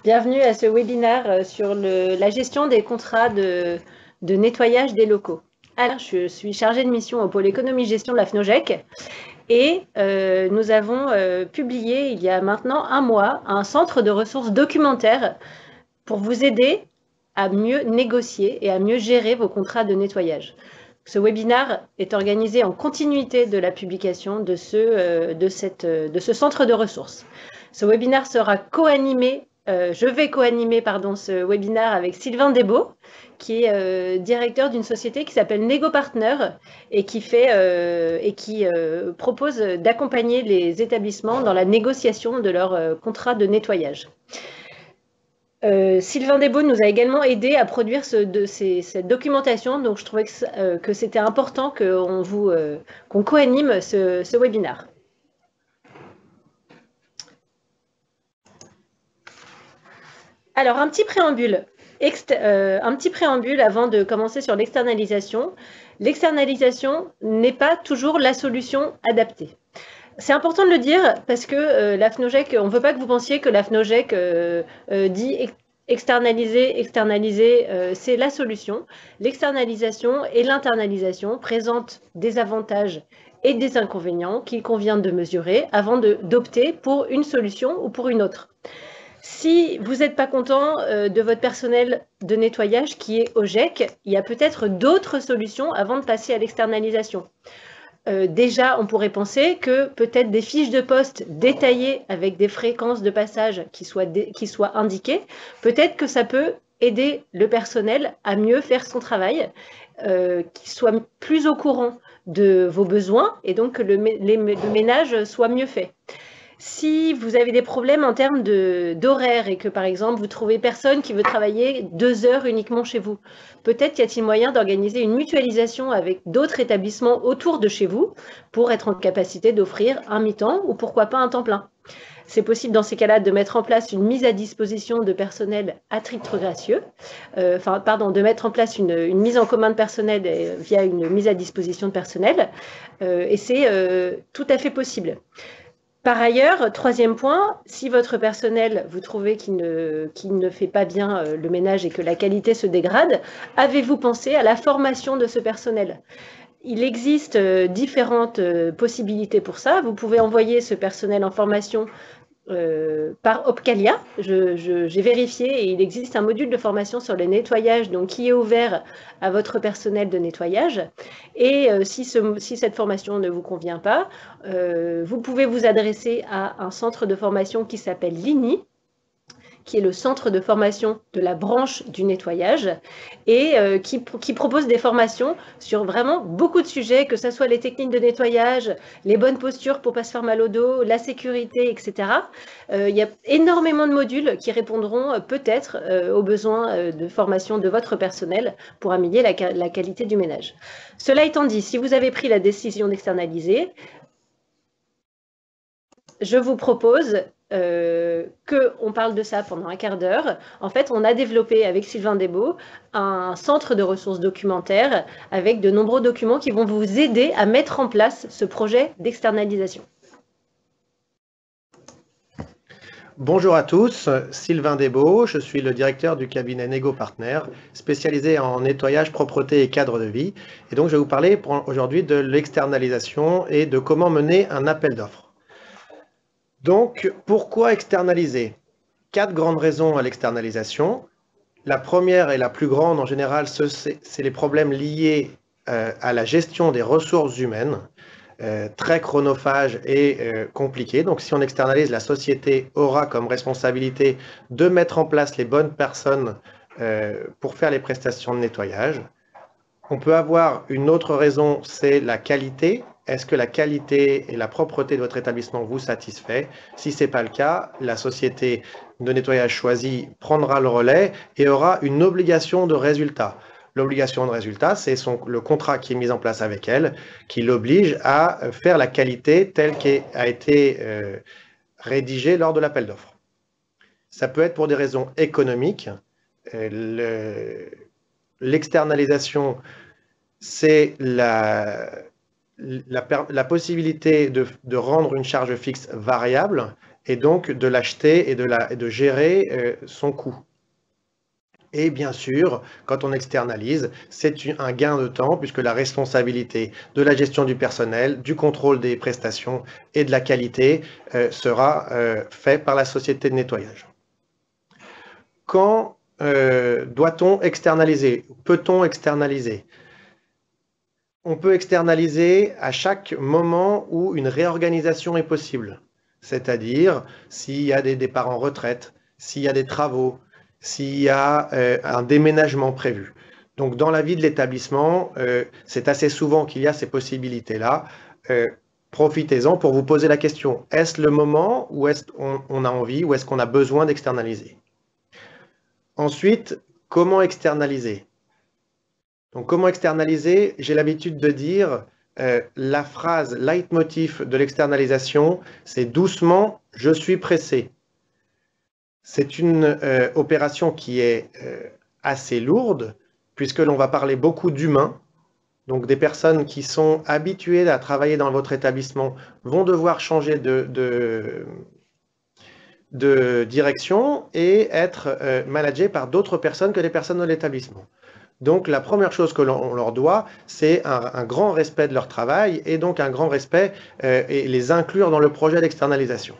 Bienvenue à ce webinaire sur la gestion des contrats de nettoyage des locaux. Alors, je suis chargée de mission au pôle économie-gestion de la FNOGEC et nous avons publié il y a maintenant un mois un centre de ressources documentaires pour vous aider à mieux négocier et à mieux gérer vos contrats de nettoyage. Ce webinaire est organisé en continuité de la publication de ce centre de ressources. Ce webinaire sera co-animé, je vais co-animer ce webinaire avec Sylvain Desbeaux, qui est directeur d'une société qui s'appelle NegoPartner et qui propose d'accompagner les établissements dans la négociation de leur contrat de nettoyage. Sylvain Desbeaux nous a également aidé à produire cette documentation, donc je trouvais que c'était important qu'on co-anime ce webinaire. Alors, un petit préambule avant de commencer sur l'externalisation. L'externalisation n'est pas toujours la solution adaptée. C'est important de le dire parce que la FNOGEC, on ne veut pas que vous pensiez que la FNOGEC dit externaliser, c'est la solution. L'externalisation et l'internalisation présentent des avantages et des inconvénients qu'il convient de mesurer avant d'opter pour une solution ou pour une autre. Si vous n'êtes pas content de votre personnel de nettoyage qui est OGEC, il y a peut-être d'autres solutions avant de passer à l'externalisation. Déjà, on pourrait penser que peut-être des fiches de poste détaillées avec des fréquences de passage qui soient indiquées, peut-être que ça peut aider le personnel à mieux faire son travail, qu'il soit plus au courant de vos besoins et donc que le ménage soit mieux fait. Si vous avez des problèmes en termes d'horaire et que, par exemple, vous trouvez personne qui veut travailler 2 heures uniquement chez vous, peut-être y a-t-il moyen d'organiser une mutualisation avec d'autres établissements autour de chez vous pour être en capacité d'offrir un mi-temps ou pourquoi pas un temps plein. C'est possible dans ces cas-là de mettre en place une mise à disposition de personnel à titre gracieux, de mettre en place une mise en commun de personnel via une mise à disposition de personnel, et c'est tout à fait possible. Par ailleurs, troisième point, si votre personnel, vous trouvez qu'il ne fait pas bien le ménage et que la qualité se dégrade, avez-vous pensé à la formation de ce personnel ? Il existe différentes possibilités pour ça. Vous pouvez envoyer ce personnel en formation par Opcalia. J'ai vérifié et il existe un module de formation sur le nettoyage donc, qui est ouvert à votre personnel de nettoyage. Et si cette formation ne vous convient pas, vous pouvez vous adresser à un centre de formation qui s'appelle l'INI, qui est le centre de formation de la branche du nettoyage et qui propose des formations sur vraiment beaucoup de sujets, que ce soit les techniques de nettoyage, les bonnes postures pour ne pas se faire mal au dos, la sécurité, etc. Il y a énormément de modules qui répondront peut-être aux besoins de formation de votre personnel pour améliorer la qualité du ménage. Cela étant dit, si vous avez pris la décision d'externaliser, je vous propose qu'on parle de ça pendant un quart d'heure. En fait, on a développé avec Sylvain Desbeaux un centre de ressources documentaires avec de nombreux documents qui vont vous aider à mettre en place ce projet d'externalisation. Bonjour à tous, Sylvain Desbeaux, je suis le directeur du cabinet NegoPartner, spécialisé en nettoyage, propreté et cadre de vie. Et donc, je vais vous parler aujourd'hui de l'externalisation et de comment mener un appel d'offres. Donc, pourquoi externaliser? 4 grandes raisons à l'externalisation. La première et la plus grande en général, c'est les problèmes liés à la gestion des ressources humaines, très chronophage et compliqué. Donc, si on externalise, la société aura comme responsabilité de mettre en place les bonnes personnes pour faire les prestations de nettoyage. On peut avoir une autre raison, c'est la qualité. Est-ce que la qualité et la propreté de votre établissement vous satisfait? Si ce n'est pas le cas, la société de nettoyage choisie prendra le relais et aura une obligation de résultat. L'obligation de résultat, c'est le contrat qui est mis en place avec elle, qui l'oblige à faire la qualité telle qu'elle a été rédigée lors de l'appel d'offres. Ça peut être pour des raisons économiques. L'externalisation, c'est la possibilité de rendre une charge fixe variable et donc de l'acheter et de gérer son coût. Et bien sûr, quand on externalise, c'est un gain de temps puisque la responsabilité de la gestion du personnel, du contrôle des prestations et de la qualité sera fait par la société de nettoyage. Quand doit-on externaliser? Peut-on externaliser? On peut externaliser à chaque moment où une réorganisation est possible. C'est-à-dire s'il y a des départs en retraite, s'il y a des travaux, s'il y a un déménagement prévu. Donc dans la vie de l'établissement, c'est assez souvent qu'il y a ces possibilités-là. Profitez-en pour vous poser la question, est-ce le moment ou est-ce qu'on a envie ou est-ce qu'on a besoin d'externaliser? Ensuite, comment externaliser? Donc comment externaliser? J'ai l'habitude de dire la phrase leitmotiv de l'externalisation, c'est doucement, je suis pressé. C'est une opération qui est assez lourde, puisque l'on va parler beaucoup d'humains. Donc des personnes qui sont habituées à travailler dans votre établissement vont devoir changer de direction et être managées par d'autres personnes que les personnes de l'établissement. Donc la première chose que l'on leur doit, c'est un grand respect de leur travail et donc un grand respect et les inclure dans le projet d'externalisation.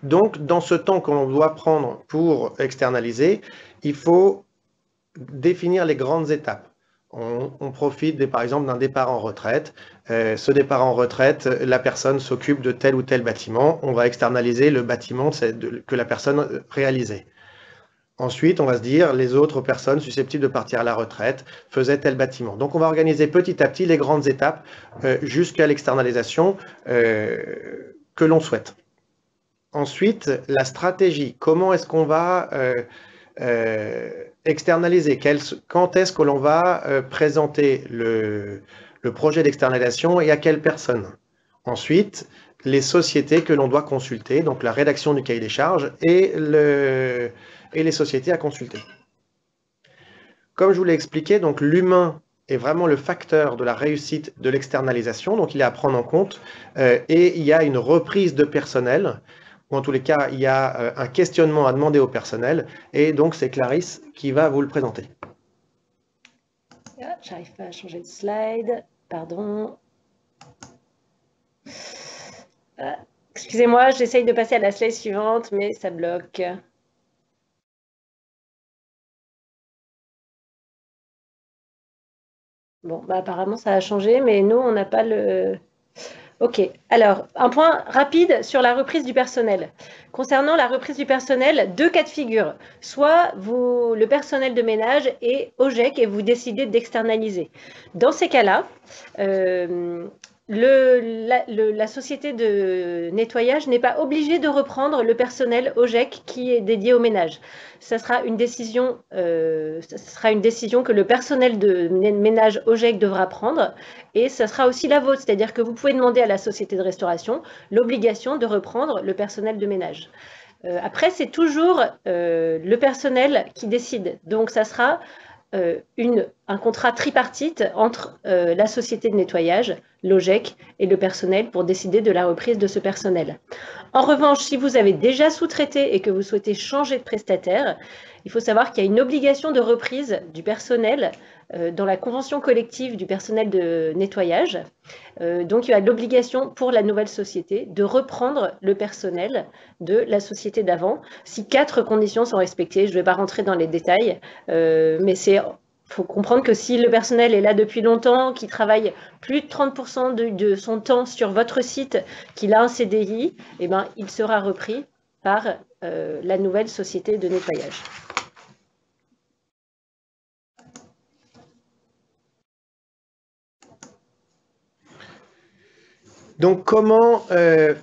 Donc, dans ce temps que l'on doit prendre pour externaliser, il faut définir les grandes étapes. On profite, par exemple, d'un départ en retraite. Ce départ en retraite, la personne s'occupe de tel ou tel bâtiment. On va externaliser le bâtiment que la personne réalisait. Ensuite, on va se dire, les autres personnes susceptibles de partir à la retraite faisaient tel bâtiment. Donc, on va organiser petit à petit les grandes étapes jusqu'à l'externalisation que l'on souhaite. Ensuite, la stratégie. Comment est-ce qu'on va externaliser? Quand est-ce que l'on va présenter le projet d'externalisation et à quelle personne? Ensuite, les sociétés que l'on doit consulter, donc la rédaction du cahier des charges et les sociétés à consulter. Comme je vous l'ai expliqué, donc l'humain est vraiment le facteur de la réussite de l'externalisation, donc il est à prendre en compte et il y a une reprise de personnel. En tous les cas, il y a un questionnement à demander au personnel et donc c'est Clarisse qui va vous le présenter. Ah, j'arrive pas à changer de slide, pardon. Ah, excusez-moi, j'essaye de passer à la slide suivante, mais ça bloque. Bon, bah apparemment ça a changé, mais nous, on n'a pas le... Ok, alors un point rapide sur la reprise du personnel. Concernant la reprise du personnel, deux cas de figure. Soit le personnel de ménage est OGEC et vous décidez d'externaliser. Dans ces cas-là, la société de nettoyage n'est pas obligée de reprendre le personnel OGEC qui est dédié au ménage. Ça sera une décision que le personnel de ménage OGEC devra prendre et ça sera aussi la vôtre, c'est-à-dire que vous pouvez demander à la société de restauration l'obligation de reprendre le personnel de ménage. Après, c'est toujours le personnel qui décide. Donc, ça sera un contrat tripartite entre la société de nettoyage, l'OGEC et le personnel pour décider de la reprise de ce personnel. En revanche, si vous avez déjà sous-traité et que vous souhaitez changer de prestataire, il faut savoir qu'il y a une obligation de reprise du personnel dans la convention collective du personnel de nettoyage. Donc, il y a l'obligation pour la nouvelle société de reprendre le personnel de la société d'avant si 4 conditions sont respectées. Je ne vais pas rentrer dans les détails, mais il faut comprendre que si le personnel est là depuis longtemps, qu'il travaille plus de 30% de son temps sur votre site, qu'il a un CDI, eh ben, il sera repris par la nouvelle société de nettoyage. Donc, comment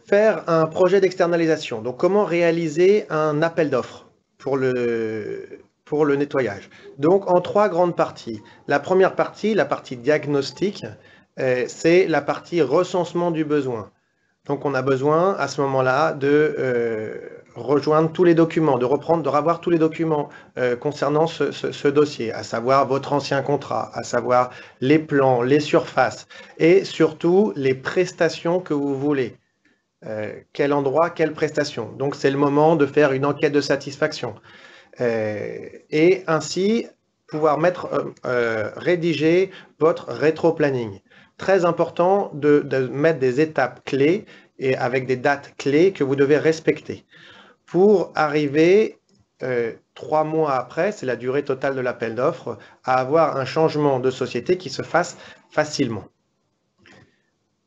faire un projet d'externalisation? Donc, comment réaliser un appel d'offres pour le nettoyage? Donc, en 3 grandes parties. La première partie, la partie diagnostic, c'est la partie recensement du besoin. Donc, on a besoin à ce moment-là de rejoindre tous les documents, de revoir tous les documents concernant ce dossier, à savoir votre ancien contrat, à savoir les plans, les surfaces et surtout les prestations que vous voulez. quel endroit, quelle prestation. Donc, c'est le moment de faire une enquête de satisfaction. Et ainsi, pouvoir rédiger votre rétro-planning. Très important de mettre des étapes clés et avec des dates clés que vous devez respecter pour arriver 3 mois après, c'est la durée totale de l'appel d'offres, à avoir un changement de société qui se fasse facilement.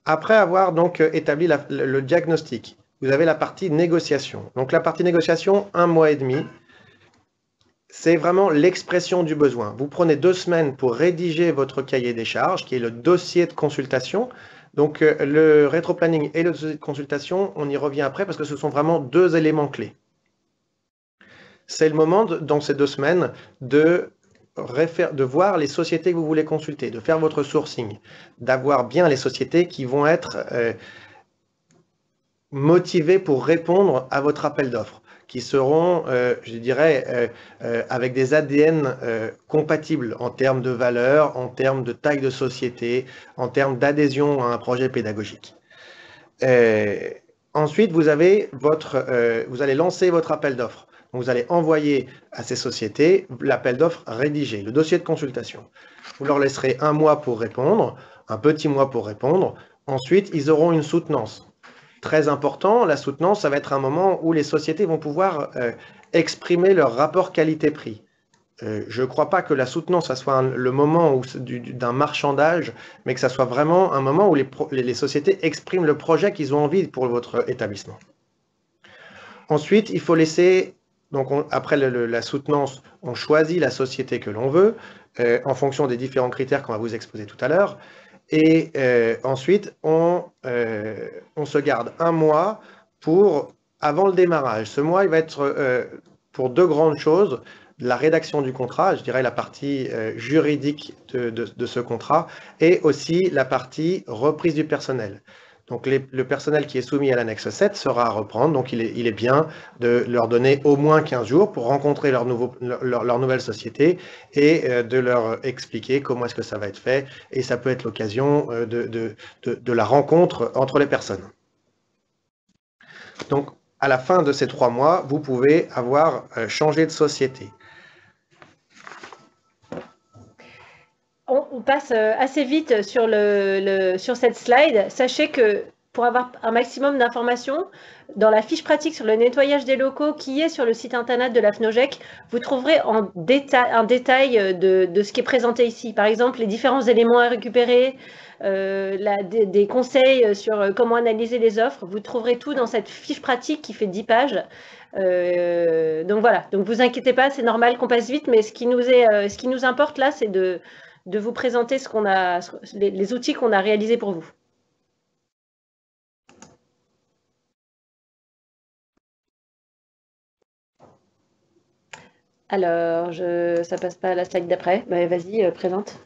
Après avoir donc établi le diagnostic, vous avez la partie négociation. Donc la partie négociation, 1 mois et demi, c'est vraiment l'expression du besoin. Vous prenez 2 semaines pour rédiger votre cahier des charges, qui est le dossier de consultation. Donc le rétroplanning et le dossier de consultation, on y revient après parce que ce sont vraiment 2 éléments clés. C'est le moment, dans ces 2 semaines, de voir les sociétés que vous voulez consulter, de faire votre sourcing, d'avoir bien les sociétés qui vont être motivées pour répondre à votre appel d'offres, qui seront, je dirais, avec des ADN compatibles en termes de valeur, en termes de taille de société, en termes d'adhésion à un projet pédagogique. Ensuite, vous allez lancer votre appel d'offres. Vous allez envoyer à ces sociétés l'appel d'offres rédigé, le dossier de consultation. Vous leur laisserez 1 mois pour répondre, un petit mois pour répondre. Ensuite, ils auront une soutenance. Très important, la soutenance, ça va être un moment où les sociétés vont pouvoir exprimer leur rapport qualité-prix. Je ne crois pas que la soutenance, ça soit le moment d'un marchandage, mais que ça soit vraiment un moment où les sociétés expriment le projet qu'ils ont envie pour votre établissement. Ensuite, il faut laisser... Donc, après la soutenance, on choisit la société que l'on veut en fonction des différents critères qu'on va vous exposer tout à l'heure. Et ensuite, on se garde 1 mois avant le démarrage. Ce mois, il va être pour 2 grandes choses. La rédaction du contrat, je dirais la partie juridique de ce contrat, et aussi la partie reprise du personnel. Donc, le personnel qui est soumis à l'annexe 7 sera à reprendre. Donc, il est bien de leur donner au moins 15 jours pour rencontrer leur nouvelle société et de leur expliquer comment est-ce que ça va être fait. Et ça peut être l'occasion de la rencontre entre les personnes. Donc, à la fin de ces 3 mois, vous pouvez avoir changé de société. On passe assez vite sur cette slide. Sachez que pour avoir un maximum d'informations, dans la fiche pratique sur le nettoyage des locaux qui est sur le site internet de la FNOJEC, vous trouverez un détail de ce qui est présenté ici. Par exemple, les différents éléments à récupérer, des conseils sur comment analyser les offres. Vous trouverez tout dans cette fiche pratique qui fait 10 pages. Donc voilà, donc vous inquiétez pas, c'est normal qu'on passe vite, mais ce qui nous importe là, c'est de vous présenter les outils qu'on a réalisés pour vous. Alors, ça passe pas à la slide d'après. Bah, vas-y, présente.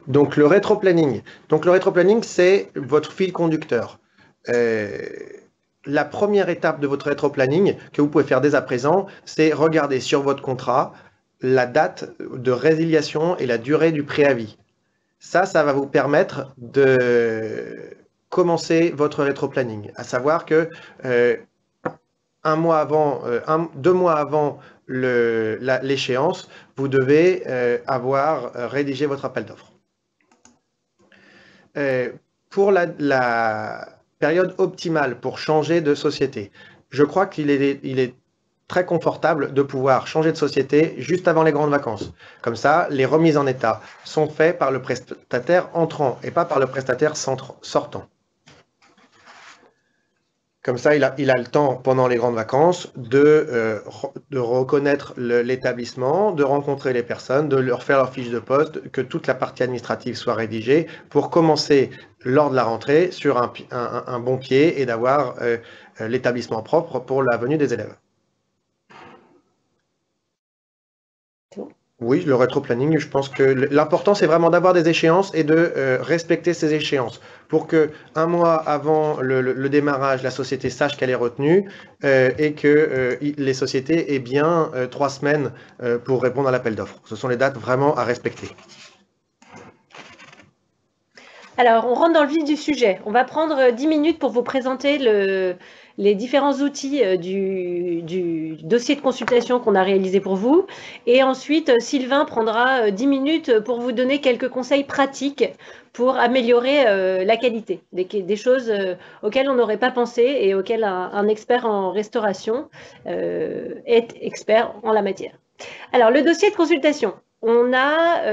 Donc, le rétroplanning. Donc, le rétroplanning, c'est votre fil conducteur. La première étape de votre rétroplanning que vous pouvez faire dès à présent, c'est regarder sur votre contrat la date de résiliation et la durée du préavis. Ça va vous permettre de commencer votre rétroplanning, à savoir que 2 mois avant l'échéance, vous devez avoir rédigé votre appel d'offres. Pour la période optimale pour changer de société, je crois qu'il est très confortable de pouvoir changer de société juste avant les grandes vacances. Comme ça, les remises en état sont faites par le prestataire entrant et pas par le prestataire sortant. Comme ça, il a le temps, pendant les grandes vacances, de reconnaître l'établissement, de rencontrer les personnes, de leur faire leur fiche de poste, que toute la partie administrative soit rédigée pour commencer, lors de la rentrée, sur un bon pied et d'avoir l'établissement propre pour la venue des élèves. Oui, le rétroplanning, je pense que l'important, c'est vraiment d'avoir des échéances et de respecter ces échéances pour que 1 mois avant le démarrage, la société sache qu'elle est retenue et que les sociétés aient bien 3 semaines pour répondre à l'appel d'offres. Ce sont les dates vraiment à respecter. Alors, on rentre dans le vif du sujet. On va prendre 10 minutes pour vous présenter les différents outils du dossier de consultation qu'on a réalisé pour vous. Et ensuite, Sylvain prendra 10 minutes pour vous donner quelques conseils pratiques pour améliorer la qualité, des choses auxquelles on n'aurait pas pensé et auxquelles un expert en restauration est expert en la matière. Alors, le dossier de consultation. On a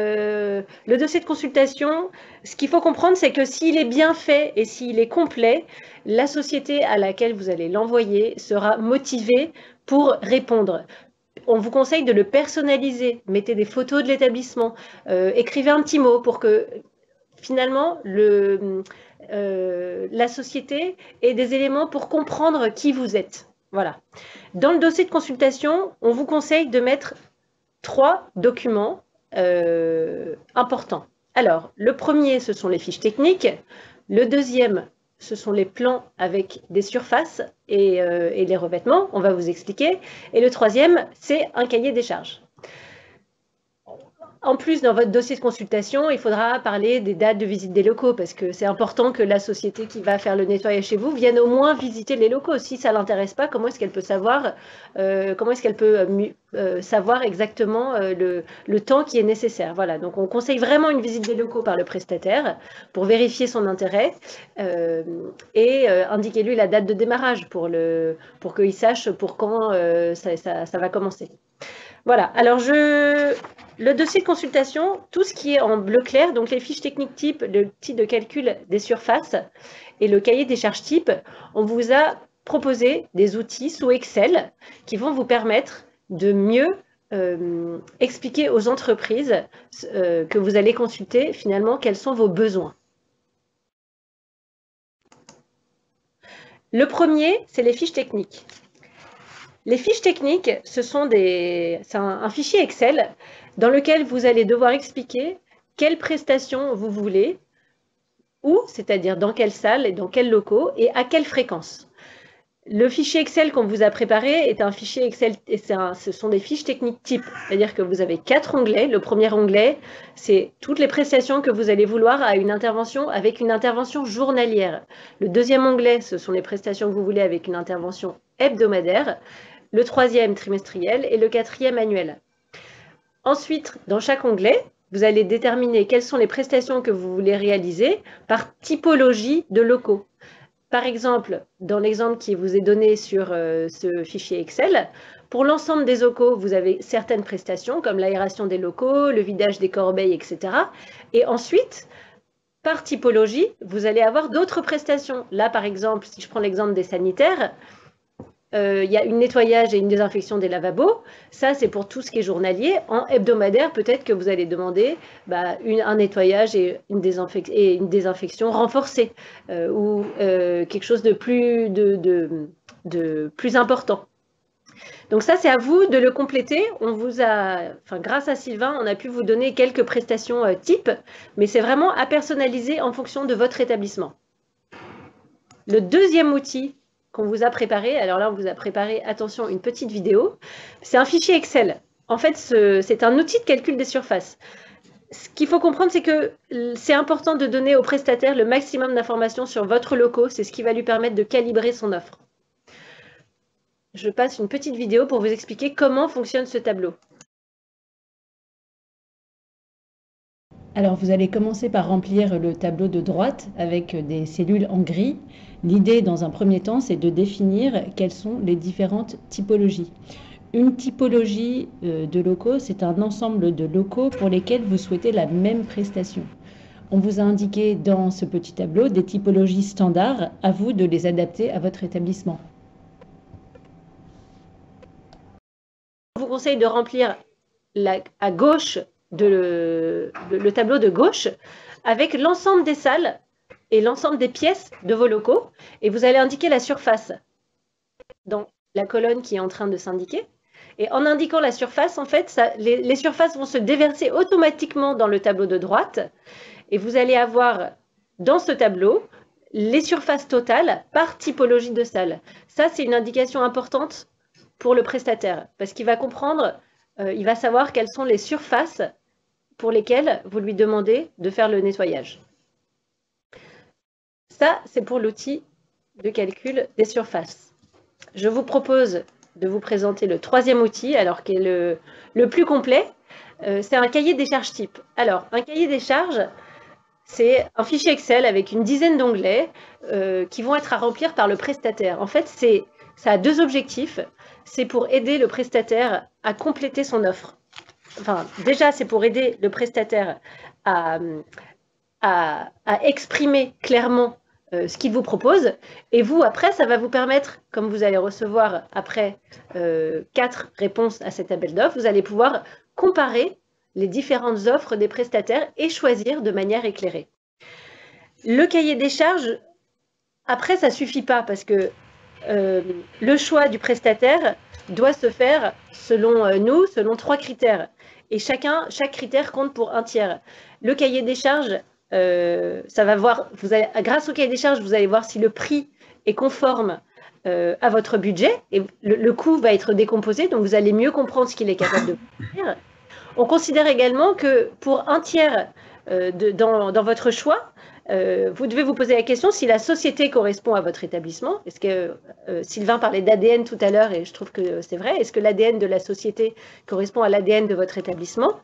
le dossier de consultation. Ce qu'il faut comprendre, c'est que s'il est bien fait et s'il est complet, la société à laquelle vous allez l'envoyer sera motivée pour répondre. On vous conseille de le personnaliser. Mettez des photos de l'établissement, écrivez un petit mot pour que finalement la société ait des éléments pour comprendre qui vous êtes. Voilà. Dans le dossier de consultation, on vous conseille de mettre 3 documents importants. Alors, le premier, ce sont les fiches techniques. Le deuxième, ce sont les plans avec des surfaces et les revêtements. On va vous expliquer. Et le troisième, c'est un cahier des charges. En plus, dans votre dossier de consultation, il faudra parler des dates de visite des locaux parce que c'est important que la société qui va faire le nettoyage chez vous vienne au moins visiter les locaux. Si ça ne l'intéresse pas, comment est-ce qu'elle peut savoir, savoir exactement le temps qui est nécessaire. Voilà, donc on conseille vraiment une visite des locaux par le prestataire pour vérifier son intérêt et indiquez-lui la date de démarrage pour qu'il sache pour quand ça va commencer. Voilà, alors le dossier de consultation, tout ce qui est en bleu clair, donc les fiches techniques type, le type de calcul des surfaces et le cahier des charges type, on vous a proposé des outils sous Excel qui vont vous permettre de mieux expliquer aux entreprises que vous allez consulter finalement quels sont vos besoins. Le premier, c'est les fiches techniques. Les fiches techniques, c'est un fichier Excel dans lequel vous allez devoir expliquer quelles prestations vous voulez, où, c'est-à-dire dans quelle salle et dans quels locaux et à quelle fréquence. Le fichier Excel qu'on vous a préparé est un fichier Excel et ce sont des fiches techniques type, c'est-à-dire que vous avez 4 onglets. Le premier onglet, c'est toutes les prestations que vous allez vouloir avec une intervention journalière. Le deuxième onglet, ce sont les prestations que vous voulez avec une intervention hebdomadaire. Le troisième trimestriel et le quatrième annuel. Ensuite, dans chaque onglet, vous allez déterminer quelles sont les prestations que vous voulez réaliser par typologie de locaux. Par exemple, dans l'exemple qui vous est donné sur ce fichier Excel, pour l'ensemble des locaux, vous avez certaines prestations comme l'aération des locaux, le vidage des corbeilles, etc. Et ensuite, par typologie, vous allez avoir d'autres prestations. Là, par exemple, si je prends l'exemple des sanitaires, il y a un nettoyage et une désinfection des lavabos. Ça, c'est pour tout ce qui est journalier. En hebdomadaire, peut-être que vous allez demander un nettoyage et une désinfection renforcée ou quelque chose de plus important. Donc ça, c'est à vous de le compléter. Grâce à Sylvain, on a pu vous donner quelques prestations types, mais c'est vraiment à personnaliser en fonction de votre établissement. Le deuxième outil qu'on vous a préparé, alors là, on vous a préparé, attention, une petite vidéo. C'est un fichier Excel. En fait, c'est un outil de calcul des surfaces. Ce qu'il faut comprendre, c'est que c'est important de donner au prestataire le maximum d'informations sur votre locaux. C'est ce qui va lui permettre de calibrer son offre. Je passe une petite vidéo pour vous expliquer comment fonctionne ce tableau. Alors, vous allez commencer par remplir le tableau de droite avec des cellules en gris. L'idée, dans un premier temps, c'est de définir quelles sont les différentes typologies. Une typologie de locaux, c'est un ensemble de locaux pour lesquels vous souhaitez la même prestation. On vous a indiqué dans ce petit tableau des typologies standards. À vous de les adapter à votre établissement. Je vous conseille de remplir à gauche le tableau de gauche avec l'ensemble des salles et l'ensemble des pièces de vos locaux et vous allez indiquer la surface dans la colonne qui est en train de s'indiquer. Et en indiquant la surface, en fait, les surfaces vont se déverser automatiquement dans le tableau de droite et vous allez avoir dans ce tableau les surfaces totales par typologie de salle. Ça, c'est une indication importante pour le prestataire parce qu'il va comprendre, il va savoir quelles sont les surfaces pour lesquelles vous lui demandez de faire le nettoyage. Ça, c'est pour l'outil de calcul des surfaces. Je vous propose de vous présenter le troisième outil, alors qui est le plus complet. C'est un cahier des charges type. Alors, un cahier des charges, c'est un fichier Excel avec une dizaine d'onglets qui vont être à remplir par le prestataire. En fait, ça a deux objectifs. C'est pour aider le prestataire à compléter son offre. Enfin, déjà, c'est pour aider le prestataire à exprimer clairement ce qu'il vous propose. Et vous, après, ça va vous permettre, comme vous allez recevoir après 4 réponses à cet appel d'offres, vous allez pouvoir comparer les différentes offres des prestataires et choisir de manière éclairée. Le cahier des charges, après, ça ne suffit pas parce que le choix du prestataire doit se faire selon nous, selon 3 critères. Et chaque critère compte pour un tiers. Le cahier des charges, ça va voir, grâce au cahier des charges, vous allez voir si le prix est conforme à votre budget et le coût va être décomposé, donc vous allez mieux comprendre ce qu'il est capable de vous dire. On considère également que pour un tiers dans votre choix, vous devez vous poser la question si la société correspond à votre établissement. Est-ce que Sylvain parlait d'ADN tout à l'heure et je trouve que c'est vrai. Est-ce que l'ADN de la société correspond à l'ADN de votre établissement?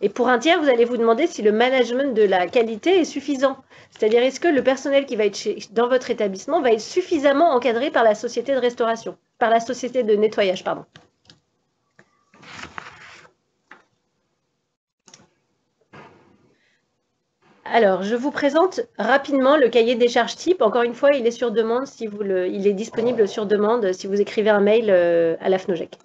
Et pour un tiers, vous allez vous demander si le management de la qualité est suffisant. C'est-à-dire, est-ce que le personnel qui va être dans votre établissement va être suffisamment encadré par la société de restauration, par la société de nettoyage, pardon. Alors, je vous présente rapidement le cahier des charges type. Encore une fois, il est sur demande, il est disponible sur demande si vous écrivez un mail à la FNOJEC.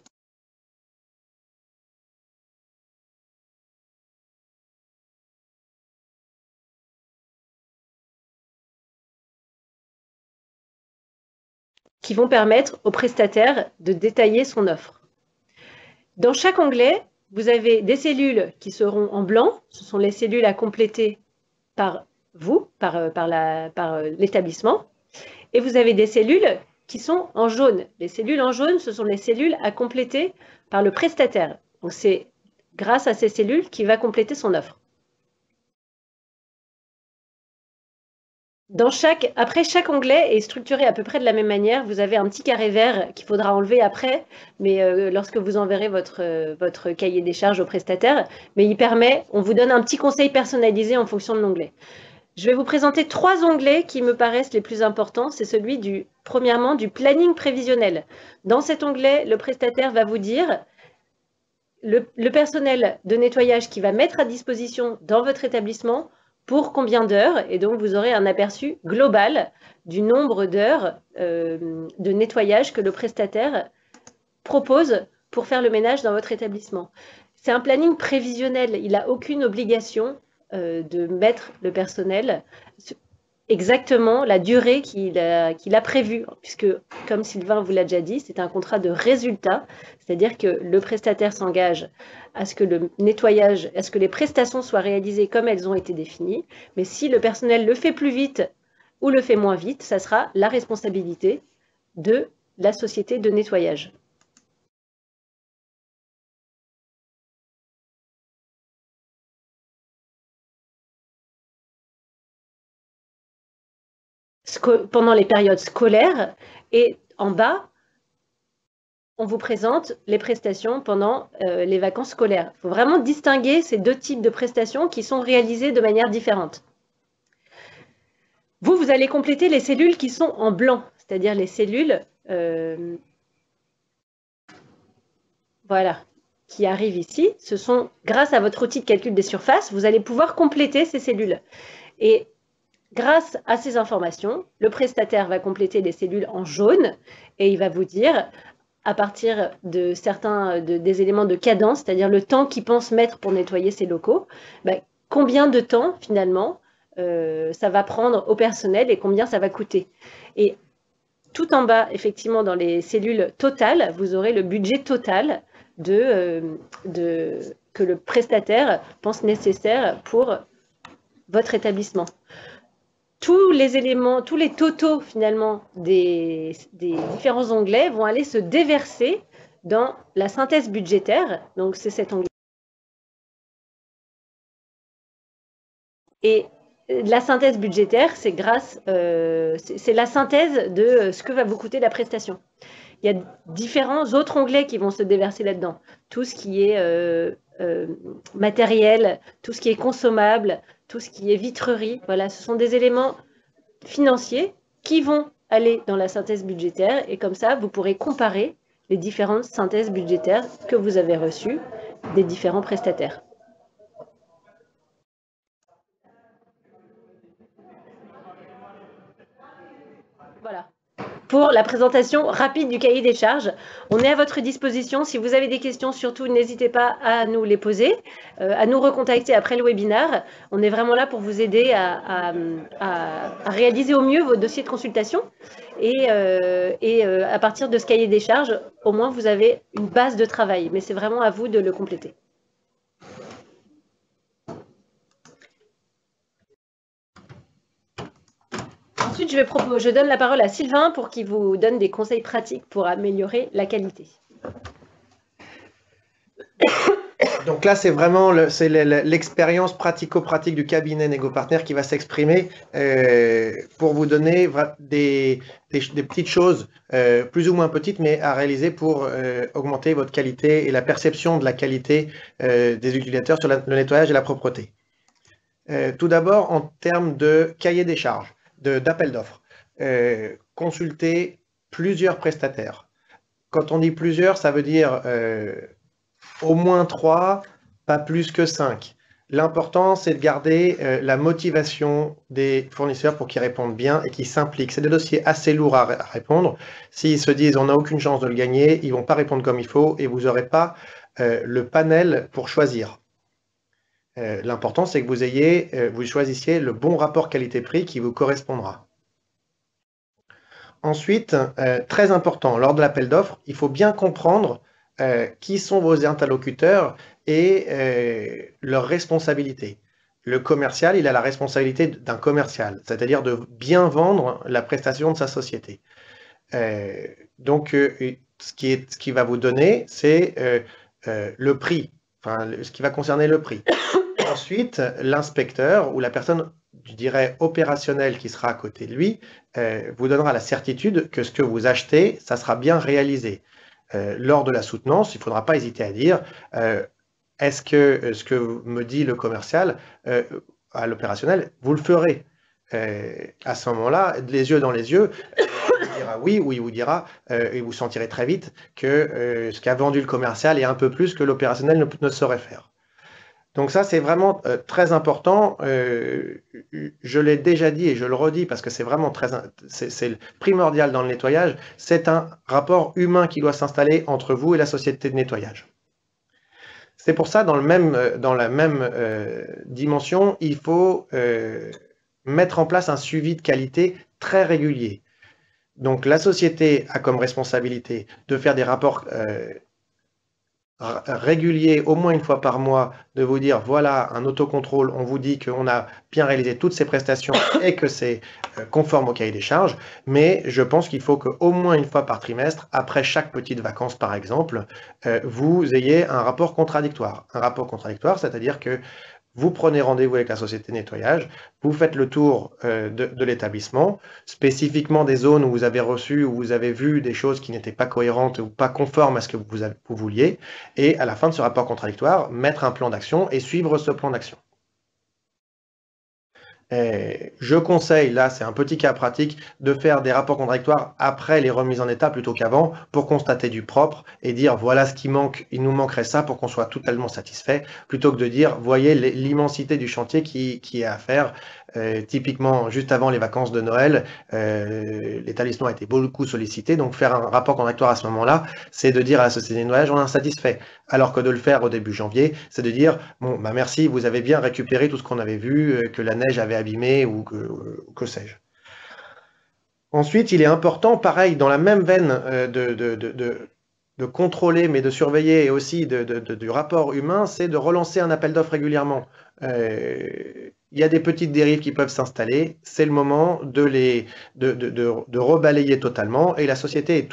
Qui vont permettre au prestataire de détailler son offre. Dans chaque onglet, vous avez des cellules qui seront en blanc. Ce sont les cellules à compléter par vous, par l'établissement. Et vous avez des cellules qui sont en jaune. Les cellules en jaune, ce sont les cellules à compléter par le prestataire. Donc, c'est grâce à ces cellules qu'il va compléter son offre. Après, chaque onglet est structuré à peu près de la même manière. Vous avez un petit carré vert qu'il faudra enlever après, mais lorsque vous enverrez votre cahier des charges au prestataire. Mais on vous donne un petit conseil personnalisé en fonction de l'onglet. Je vais vous présenter 3 onglets qui me paraissent les plus importants. C'est celui premièrement, du planning prévisionnel. Dans cet onglet, le prestataire va vous dire le personnel de nettoyage qui va mettre à disposition dans votre établissement pour combien d'heures, et donc vous aurez un aperçu global du nombre d'heures de nettoyage que le prestataire propose pour faire le ménage dans votre établissement. C'est un planning prévisionnel, il n'a aucune obligation de mettre le personnel exactement la durée qu'il a prévue, puisque, comme Sylvain vous l'a déjà dit, c'est un contrat de résultat, c'est-à-dire que le prestataire s'engage à ce que le nettoyage, à ce que les prestations soient réalisées comme elles ont été définies, mais si le personnel le fait plus vite ou le fait moins vite, ça sera la responsabilité de la société de nettoyage. Pendant les périodes scolaires, et en bas, on vous présente les prestations pendant les vacances scolaires. Il faut vraiment distinguer ces 2 types de prestations qui sont réalisées de manière différente. Vous allez compléter les cellules qui sont en blanc, c'est-à-dire les cellules voilà, qui arrivent ici. Ce sont, grâce à votre outil de calcul des surfaces, vous allez pouvoir compléter ces cellules. Et grâce à ces informations, le prestataire va compléter les cellules en jaune et il va vous dire, à partir de des éléments de cadence, c'est-à-dire le temps qu'il pense mettre pour nettoyer ses locaux, combien de temps finalement ça va prendre au personnel et combien ça va coûter. Et tout en bas, effectivement, dans les cellules totales, vous aurez le budget total que le prestataire pense nécessaire pour votre établissement. Tous les éléments, tous les totaux finalement des différents onglets vont aller se déverser dans la synthèse budgétaire. Donc, c'est cet onglet. Et la synthèse budgétaire, c'est la synthèse de ce que va vous coûter la prestation. Il y a différents autres onglets qui vont se déverser là-dedans. Tout ce qui est matériel, tout ce qui est consommable, tout ce qui est vitrerie. Voilà, ce sont des éléments financiers qui vont aller dans la synthèse budgétaire et comme ça, vous pourrez comparer les différentes synthèses budgétaires que vous avez reçues des différents prestataires. Voilà. Pour la présentation rapide du cahier des charges. On est à votre disposition. Si vous avez des questions, surtout, n'hésitez pas à nous les poser, à nous recontacter après le webinaire. On est vraiment là pour vous aider à réaliser au mieux vos dossiers de consultation. Et à partir de ce cahier des charges, au moins, vous avez une base de travail. Mais c'est vraiment à vous de le compléter. Ensuite, je donne la parole à Sylvain pour qu'il vous donne des conseils pratiques pour améliorer la qualité. Donc là, c'est vraiment l'expérience pratico-pratique du cabinet NegoPartner qui va s'exprimer pour vous donner des petites choses, plus ou moins petites, mais à réaliser pour augmenter votre qualité et la perception de la qualité des utilisateurs sur le nettoyage et la propreté. Tout d'abord, en termes de cahier des charges, d'appel d'offres, consulter plusieurs prestataires. Quand on dit plusieurs, ça veut dire au moins 3, pas plus que 5. L'important, c'est de garder la motivation des fournisseurs pour qu'ils répondent bien et qu'ils s'impliquent. C'est des dossiers assez lourds à répondre. S'ils se disent on n'a aucune chance de le gagner, ils ne vont pas répondre comme il faut et vous n'aurez pas le panel pour choisir. L'important, c'est que vous choisissiez le bon rapport qualité-prix qui vous correspondra. Ensuite, très important, lors de l'appel d'offres, il faut bien comprendre qui sont vos interlocuteurs et leurs responsabilités. Le commercial, il a la responsabilité d'un commercial, c'est-à-dire de bien vendre la prestation de sa société. Donc, ce qui va vous donner, c'est le prix, enfin, ce qui va concerner le prix. Ensuite, l'inspecteur ou la personne, je dirais, opérationnelle qui sera à côté de lui, vous donnera la certitude que ce que vous achetez, ça sera bien réalisé. Lors de la soutenance, il ne faudra pas hésiter à dire est-ce que ce que me dit le commercial à l'opérationnel, vous le ferez à ce moment-là, les yeux dans les yeux, il vous dira oui ou il vous dira, et vous sentirez très vite que ce qu'a vendu le commercial est un peu plus que l'opérationnel ne saurait faire. Donc ça, c'est vraiment très important. Je l'ai déjà dit et je le redis parce que c'est vraiment c'est primordial dans le nettoyage. C'est un rapport humain qui doit s'installer entre vous et la société de nettoyage. C'est pour ça, dans la même dimension, il faut mettre en place un suivi de qualité très régulier. Donc la société a comme responsabilité de faire des rapports régulier, au moins une fois par mois, de vous dire voilà un autocontrôle, on vous dit qu'on a bien réalisé toutes ces prestations et que c'est conforme au cahier des charges, mais je pense qu'il faut qu'au moins une fois par trimestre, après chaque petite vacance par exemple, vous ayez un rapport contradictoire. Un rapport contradictoire, c'est-à-dire que vous prenez rendez-vous avec la société de nettoyage, vous faites le tour de l'établissement, spécifiquement des zones où vous avez reçu, où vous avez vu des choses qui n'étaient pas cohérentes ou pas conformes à ce que vous vouliez, et à la fin de ce rapport contradictoire, mettre un plan d'action et suivre ce plan d'action. Je conseille, là c'est un petit cas pratique, de faire des rapports contradictoires après les remises en état plutôt qu'avant pour constater du propre et dire voilà ce qui manque, il nous manquerait ça pour qu'on soit totalement satisfait, plutôt que de dire voyez l'immensité du chantier qui est à faire. Typiquement, juste avant les vacances de Noël, l'établissement a été beaucoup sollicité, donc faire un rapport contradictoire à ce moment-là, c'est de dire à la société de nettoyage on est insatisfait, alors que de le faire au début janvier, c'est de dire bon bah merci, vous avez bien récupéré tout ce qu'on avait vu, que la neige avait abîmé ou que sais-je. Ensuite, il est important, pareil, dans la même veine de contrôler, mais de surveiller et aussi du rapport humain, c'est de relancer un appel d'offres régulièrement. Il y a des petites dérives qui peuvent s'installer, c'est le moment de rebalayer totalement et la société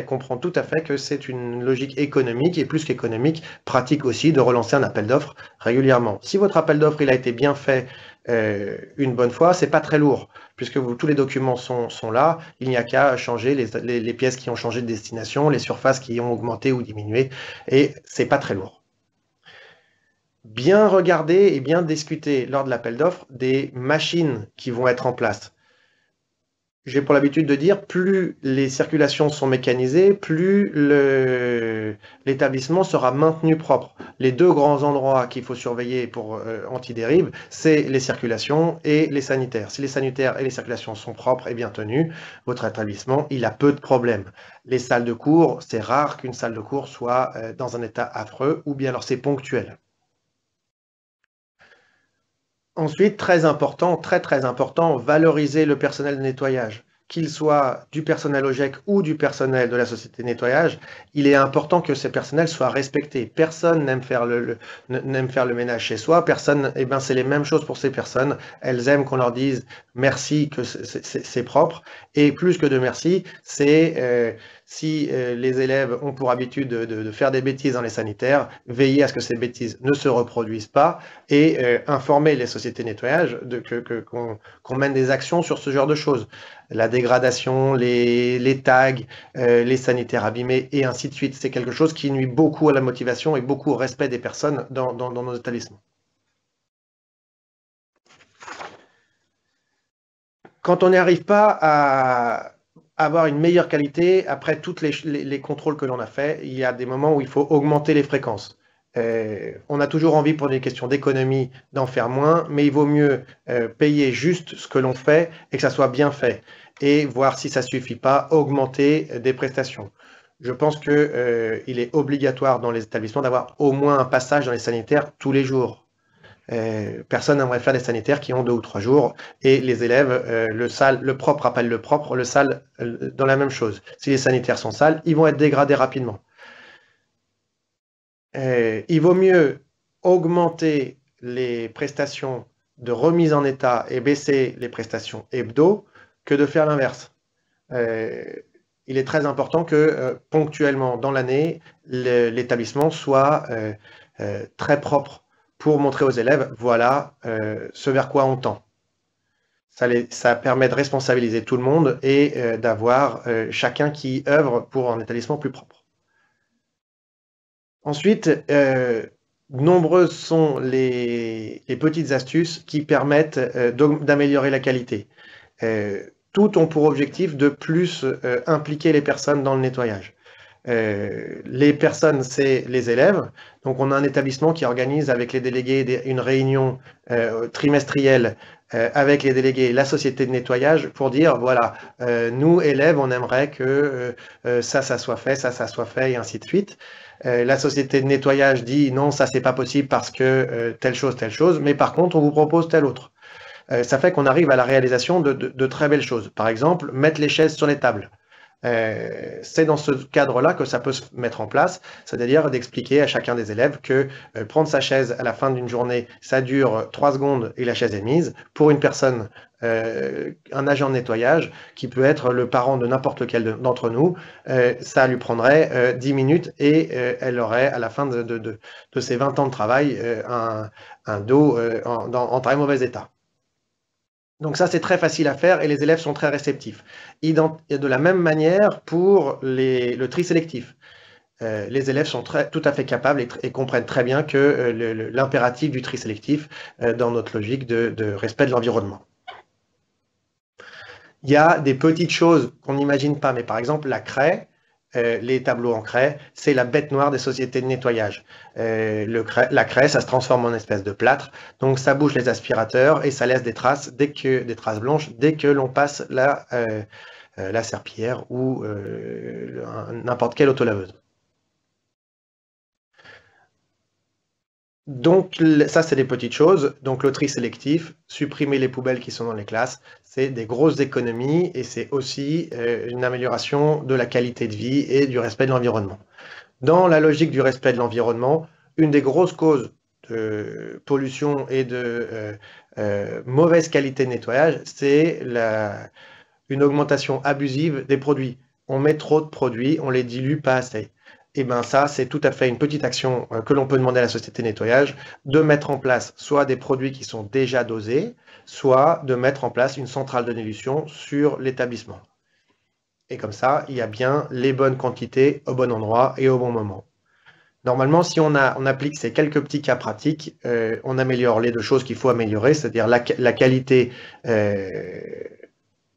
comprend tout à fait que c'est une logique économique et plus qu'économique, pratique aussi de relancer un appel d'offres régulièrement. Si votre appel d'offres il a été bien fait une bonne fois, c'est pas très lourd, puisque tous les documents sont là, il n'y a qu'à changer les pièces qui ont changé de destination, les surfaces qui ont augmenté ou diminué, et c'est pas très lourd. Bien regarder et bien discuter lors de l'appel d'offres des machines qui vont être en place. J'ai pour l'habitude de dire, plus les circulations sont mécanisées, plus l'établissement sera maintenu propre. Les deux grands endroits qu'il faut surveiller pour anti-dérive, c'est les circulations et les sanitaires. Si les sanitaires et les circulations sont propres et bien tenus, votre établissement, il a peu de problèmes. Les salles de cours, c'est rare qu'une salle de cours soit dans un état affreux, ou bien alors c'est ponctuel. Ensuite, très important, très important, valoriser le personnel de nettoyage. Qu'il soit du personnel OGEC ou du personnel de la société de nettoyage, il est important que ces personnels soient respectés. Personne n'aime faire le ménage chez soi. Personne, eh ben, c'est les mêmes choses pour ces personnes. Elles aiment qu'on leur dise merci, que c'est propre. Et plus que de merci, c'est si les élèves ont pour habitude de faire des bêtises dans les sanitaires, veiller à ce que ces bêtises ne se reproduisent pas et informer les sociétés de nettoyage qu'on mène des actions sur ce genre de choses. La dégradation, les tags, les sanitaires abîmés et ainsi de suite. C'est quelque chose qui nuit beaucoup à la motivation et beaucoup au respect des personnes dans nos établissements. Quand on n'y arrive pas à avoir une meilleure qualité, après tous les contrôles que l'on a fait, il y a des moments où il faut augmenter les fréquences. On a toujours envie, pour des questions d'économie, d'en faire moins, mais il vaut mieux payer juste ce que l'on fait et que ça soit bien fait. Et voir si ça ne suffit pas, augmenter des prestations. Je pense qu'il est obligatoire dans les établissements d'avoir au moins un passage dans les sanitaires tous les jours. Personne n'aimerait faire des sanitaires qui ont 2 ou 3 jours, et les élèves, le propre appelle le propre, le sale dans la même chose. Si les sanitaires sont sales, ils vont être dégradés rapidement. Il vaut mieux augmenter les prestations de remise en état et baisser les prestations hebdo que de faire l'inverse. Il est très important que ponctuellement dans l'année, l'établissement soit très propre pour montrer aux élèves, voilà ce vers quoi on tend. Ça permet de responsabiliser tout le monde et d'avoir chacun qui œuvre pour un établissement plus propre. Ensuite, nombreuses sont les petites astuces qui permettent d'améliorer la qualité. Toutes ont pour objectif de plus impliquer les personnes dans le nettoyage. Les personnes, c'est les élèves. Donc, on a un établissement qui organise avec les délégués une réunion trimestrielle avec les délégués et la société de nettoyage pour dire, voilà, nous, élèves, on aimerait que ça soit fait, ça soit fait, et ainsi de suite. La société de nettoyage dit, non, ça, c'est pas possible parce que telle chose, mais par contre, on vous propose telle autre. Ça fait qu'on arrive à la réalisation de très belles choses. Par exemple, mettre les chaises sur les tables. C'est dans ce cadre-là que ça peut se mettre en place, c'est-à-dire d'expliquer à chacun des élèves que prendre sa chaise à la fin d'une journée, ça dure 3 secondes et la chaise est mise. Pour une personne, un agent de nettoyage, qui peut être le parent de n'importe lequel d'entre nous, ça lui prendrait 10 minutes et elle aurait, à la fin de ses 20 ans de travail, un dos en très mauvais état. Donc ça, c'est très facile à faire et les élèves sont très réceptifs. Et de la même manière pour le tri sélectif. Les élèves sont tout à fait capables et comprennent très bien que l'impératif du tri sélectif dans notre logique de respect de l'environnement. Il y a des petites choses qu'on n'imagine pas, mais par exemple la craie, les tableaux en craie, c'est la bête noire des sociétés de nettoyage. La craie, ça se transforme en espèce de plâtre, donc ça bouge les aspirateurs et ça laisse des traces, des traces blanches dès que l'on passe la serpillière ou n'importe quelle autolaveuse. Donc ça, c'est des petites choses. Donc le tri sélectif, supprimer les poubelles qui sont dans les classes, c'est des grosses économies et c'est aussi une amélioration de la qualité de vie et du respect de l'environnement. Dans la logique du respect de l'environnement, une des grosses causes de pollution et de mauvaise qualité de nettoyage, c'est une augmentation abusive des produits. On met trop de produits, on les dilue pas assez. Et bien ça, c'est tout à fait une petite action que l'on peut demander à la société de nettoyage, de mettre en place soit des produits qui sont déjà dosés, soit de mettre en place une centrale de dilution sur l'établissement. Et comme ça, il y a bien les bonnes quantités au bon endroit et au bon moment. Normalement, si on applique ces quelques petits cas pratiques, on améliore les deux choses qu'il faut améliorer, c'est-à-dire la qualité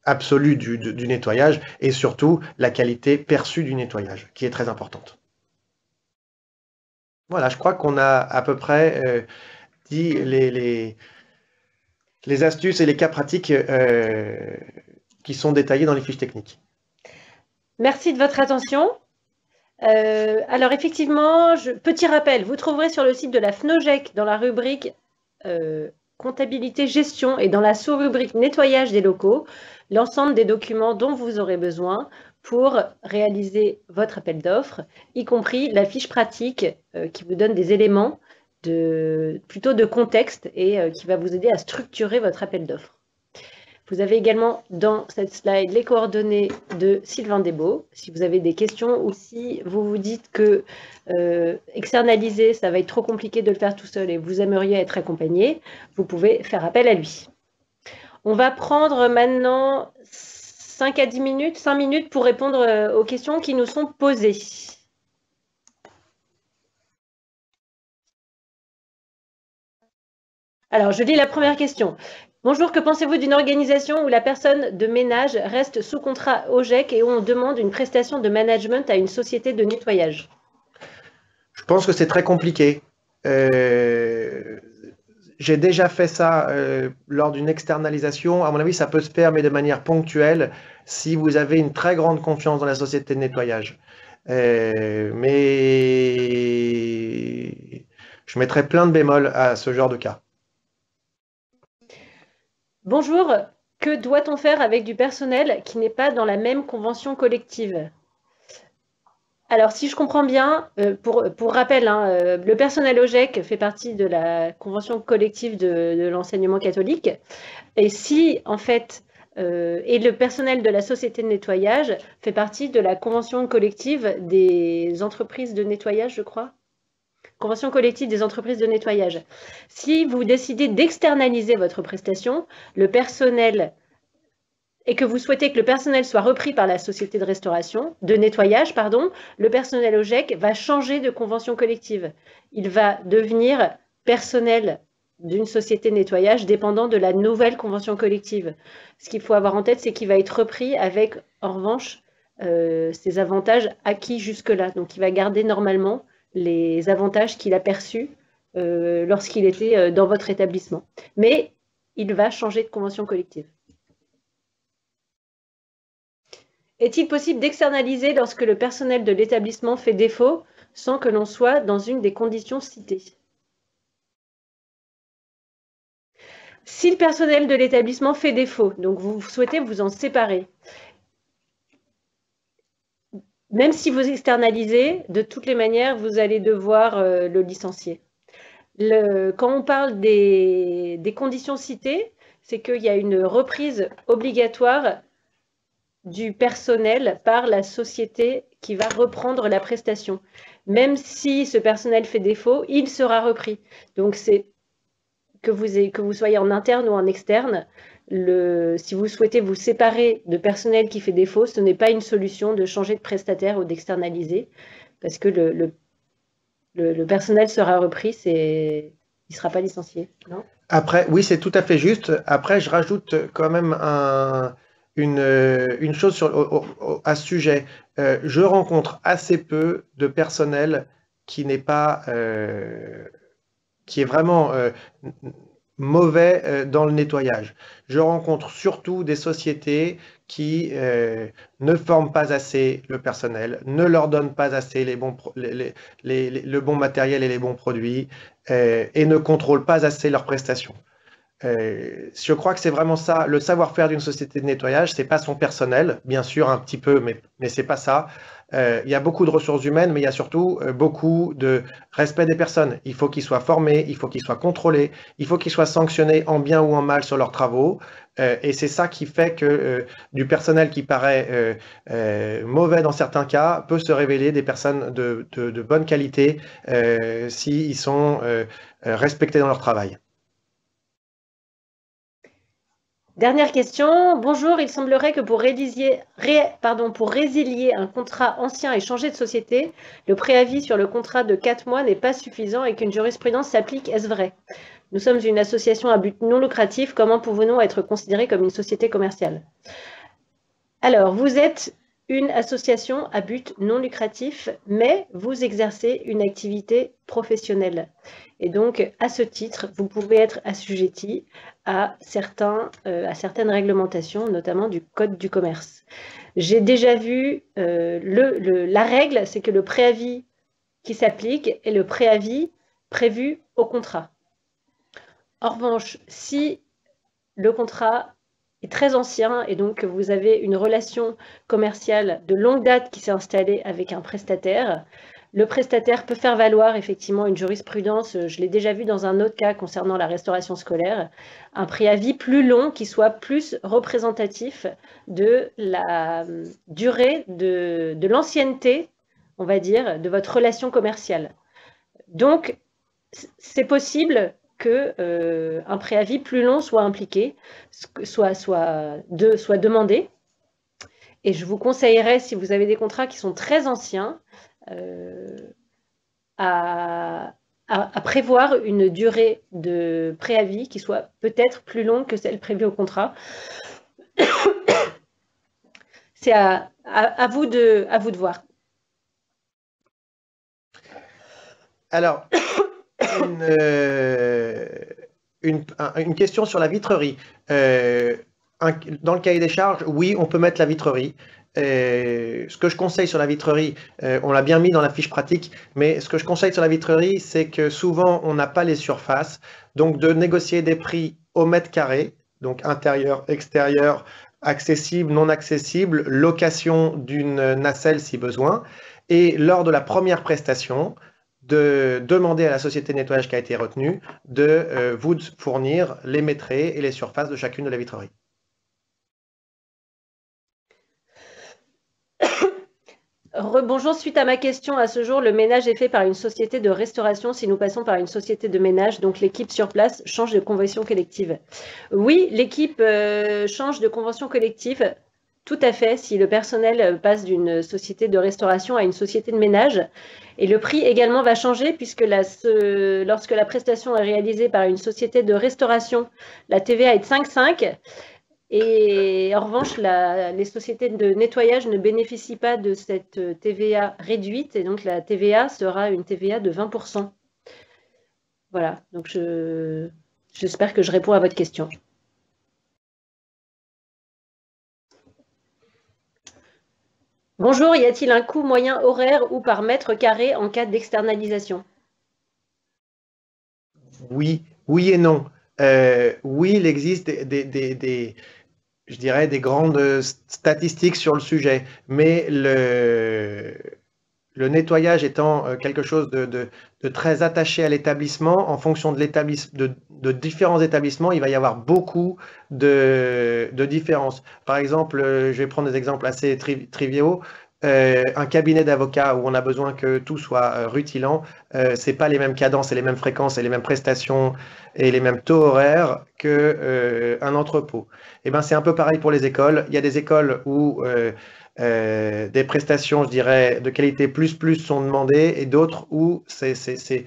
absolue du nettoyage et surtout la qualité perçue du nettoyage, qui est très importante. Voilà, je crois qu'on a à peu près dit les astuces et les cas pratiques qui sont détaillés dans les fiches techniques. Merci de votre attention. Alors effectivement, petit rappel, vous trouverez sur le site de la FNOGEC dans la rubrique comptabilité gestion et dans la sous-rubrique nettoyage des locaux l'ensemble des documents dont vous aurez besoin pour réaliser votre appel d'offres, y compris la fiche pratique qui vous donne des éléments plutôt de contexte et qui va vous aider à structurer votre appel d'offres. Vous avez également dans cette slide les coordonnées de Sylvain Desbaux. Si vous avez des questions ou si vous vous dites que externaliser, ça va être trop compliqué de le faire tout seul et vous aimeriez être accompagné, vous pouvez faire appel à lui. On va prendre maintenant 5 à 10 minutes, 5 minutes pour répondre aux questions qui nous sont posées. Alors, je lis la première question. Bonjour, que pensez-vous d'une organisation où la personne de ménage reste sous contrat OGEC et où on demande une prestation de management à une société de nettoyage? Je pense que c'est très compliqué. J'ai déjà fait ça lors d'une externalisation. À mon avis, ça peut se faire, mais de manière ponctuelle, si vous avez une très grande confiance dans la société de nettoyage. Mais je mettrai plein de bémols à ce genre de cas. Bonjour, que doit-on faire avec du personnel qui n'est pas dans la même convention collective? Alors, si je comprends bien, pour rappel, le personnel OGEC fait partie de la convention collective de l'enseignement catholique. Et si, en fait, et le personnel de la société de nettoyage fait partie de la convention collective des entreprises de nettoyage, je crois. Convention collective des entreprises de nettoyage. Si vous décidez d'externaliser votre prestation, le personnel, et que vous souhaitez que le personnel soit repris par la société de nettoyage, le personnel OGEC va changer de convention collective. Il va devenir personnel d'une société de nettoyage dépendant de la nouvelle convention collective. Ce qu'il faut avoir en tête, c'est qu'il va être repris avec, en revanche, ses avantages acquis jusque-là. Donc, il va garder normalement les avantages qu'il a perçus lorsqu'il était dans votre établissement. Mais il va changer de convention collective. Est-il possible d'externaliser lorsque le personnel de l'établissement fait défaut sans que l'on soit dans une des conditions citées? Si le personnel de l'établissement fait défaut, donc vous souhaitez vous en séparer, même si vous externalisez, de toutes les manières, vous allez devoir le licencier. Quand on parle des conditions citées, c'est qu'il y a une reprise obligatoire du personnel par la société qui va reprendre la prestation. Même si ce personnel fait défaut, il sera repris. Donc, c'est que vous soyez en interne ou en externe, si vous souhaitez vous séparer de personnel qui fait défaut, ce n'est pas une solution de changer de prestataire ou d'externaliser, parce que le personnel sera repris, il ne sera pas licencié. Non ? Après, oui, c'est tout à fait juste. Après, je rajoute quand même une chose à ce sujet. Je rencontre assez peu de personnel qui n'est pas, qui est vraiment mauvais dans le nettoyage. Je rencontre surtout des sociétés qui ne forment pas assez le personnel, ne leur donnent pas assez le bon matériel et les bons produits et ne contrôlent pas assez leurs prestations. Je crois que c'est vraiment ça, le savoir-faire d'une société de nettoyage, c'est pas son personnel, bien sûr un petit peu, mais c'est pas ça. il y a beaucoup de ressources humaines, mais il y a surtout beaucoup de respect des personnes. Il faut qu'ils soient formés, il faut qu'ils soient contrôlés, il faut qu'ils soient sanctionnés en bien ou en mal sur leurs travaux. Et c'est ça qui fait que du personnel qui paraît mauvais dans certains cas peut se révéler des personnes de bonne qualité s'ils sont respectés dans leur travail. Dernière question. Bonjour, il semblerait que pour résilier un contrat ancien et changer de société, le préavis sur le contrat de 4 mois n'est pas suffisant et qu'une jurisprudence s'applique. Est-ce vrai? Nous sommes une association à but non lucratif. Comment pouvons-nous être considérés comme une société commerciale? Alors, vous êtes une association à but non lucratif, mais vous exercez une activité professionnelle. Et donc, à ce titre, vous pouvez être assujetti à certaines réglementations, notamment du Code du commerce. J'ai déjà vu, la règle, c'est que le préavis qui s'applique est le préavis prévu au contrat. En revanche, si le contrat est très ancien et donc vous avez une relation commerciale de longue date qui s'est installée avec un prestataire, le prestataire peut faire valoir effectivement une jurisprudence, je l'ai déjà vu dans un autre cas concernant la restauration scolaire, un préavis plus long qui soit plus représentatif de la durée de l'ancienneté, on va dire, de votre relation commerciale. Donc, c'est possible qu'un préavis plus long soit impliqué, soit demandé. Et je vous conseillerais, si vous avez des contrats qui sont très anciens, à prévoir une durée de préavis qui soit peut-être plus longue que celle prévue au contrat. C'est à vous de voir. Alors, une question sur la vitrerie. Dans le cahier des charges, oui, on peut mettre la vitrerie. Ce que je conseille sur la vitrerie, on l'a bien mis dans la fiche pratique, mais ce que je conseille sur la vitrerie, c'est que souvent, on n'a pas les surfaces. Donc, de négocier des prix au mètre carré, donc intérieur, extérieur, accessible, non accessible, location d'une nacelle si besoin. Et lors de la première prestation, de demander à la société de nettoyage qui a été retenue de vous fournir les mètrés et les surfaces de chacune de la vitrerie. Rebonjour, suite à ma question, à ce jour, le ménage est fait par une société de restauration. Si nous passons par une société de ménage, donc l'équipe sur place change de convention collective. Oui, l'équipe change de convention collective, tout à fait, si le personnel passe d'une société de restauration à une société de ménage. Et le prix également va changer puisque lorsque la prestation est réalisée par une société de restauration, la TVA est de 5,5. Et en revanche, les sociétés de nettoyage ne bénéficient pas de cette TVA réduite et donc la TVA sera une TVA de 20%. Voilà, donc j'espère que je réponds à votre question. Bonjour, y a-t-il un coût moyen horaire ou par mètre carré en cas d'externalisation? Oui, oui et non. Oui, il existe je dirais, des grandes statistiques sur le sujet, mais le nettoyage étant quelque chose de très attaché à l'établissement, en fonction de différents établissements, il va y avoir beaucoup de différences. Par exemple, je vais prendre des exemples assez triviaux. Un cabinet d'avocats où on a besoin que tout soit rutilant, c'est pas les mêmes cadences et les mêmes fréquences et les mêmes prestations et les mêmes taux horaires qu'un entrepôt. Et ben, c'est un peu pareil pour les écoles. Il y a des écoles où des prestations, je dirais, de qualité plus sont demandées et d'autres où c'est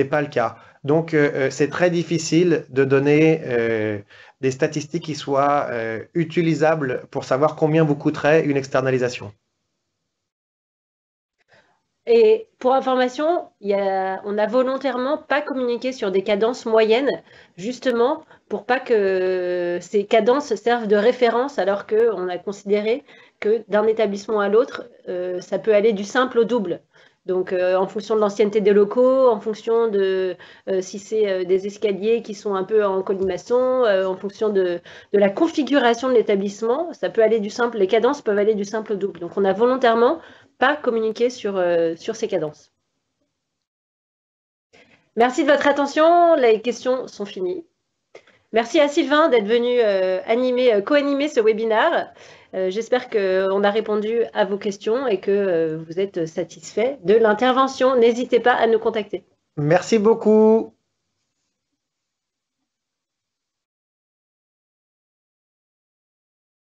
pas le cas. Donc, c'est très difficile de donner des statistiques qui soient utilisables pour savoir combien vous coûterait une externalisation. Et pour information, on n'a volontairement pas communiqué sur des cadences moyennes, justement pour pas que ces cadences servent de référence, alors qu'on a considéré que d'un établissement à l'autre, ça peut aller du simple au double. Donc, en fonction de l'ancienneté des locaux, en fonction de si c'est des escaliers qui sont un peu en colimaçon, en fonction de la configuration de l'établissement, ça peut aller du simple, les cadences peuvent aller du simple au double. Donc, on a volontairement pas communiquer sur ces cadences. Merci de votre attention, les questions sont finies. Merci à Sylvain d'être venu co-animer ce webinaire. J'espère qu'on a répondu à vos questions et que vous êtes satisfait de l'intervention. N'hésitez pas à nous contacter. Merci beaucoup.